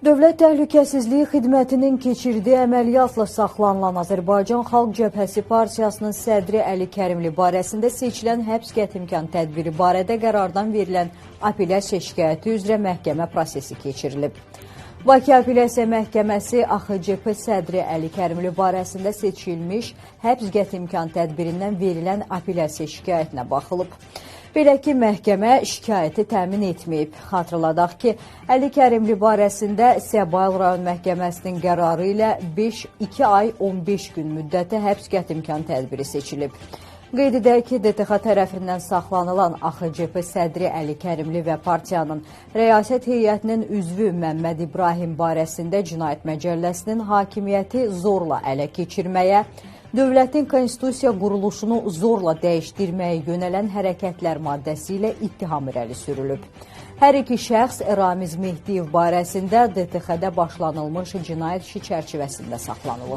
Dövlət Təhlükəsizliyi Xidmətinin keçirdiyi əməliyyatla saxlanılan Azərbaycan Xalq Cəbhəsi Partiyasının sədri Əli Kərimli barəsində seçilən həbs qətimkan tədbiri barədə qərardan verilən apellyasiya şikayəti üzrə məhkəmə prosesi keçirilib. Bakı Apellyasiya Məhkəməsi AXCP sədri Əli Kərimli barəsində seçilmiş həbs qətimkan tədbirindən verilən apellyasiya şikayətinə baxılıb. Belə ki, məhkəmə şikayəti təmin etməyib. Xatırladaq ki, Əli Kərimli barəsində Səbail rayon məhkəməsinin qərarı ilə 2 ay 15 gün müddəti həbs qətimkan tədbiri seçilib. Qeyd edək ki, DTX tərəfindən saxlanılan AXCP sədri Əli Kərimli və partiyanın rəyasət heyətinin üzvü Məmməd İbrahim barəsində Cinayət Məcəlləsinin hakimiyyəti zorla ələ keçirməyə, dövlətin konstitusiya quruluşunu zorla dəyişdirməyə yönələn hərəkətlər maddəsi ilə ittiham irəli sürülüb. Hər iki şəxs Ramiz Mehdiyev barəsində DTX-də başlanılmış cinayət işi çərçivəsində saxlanılıb.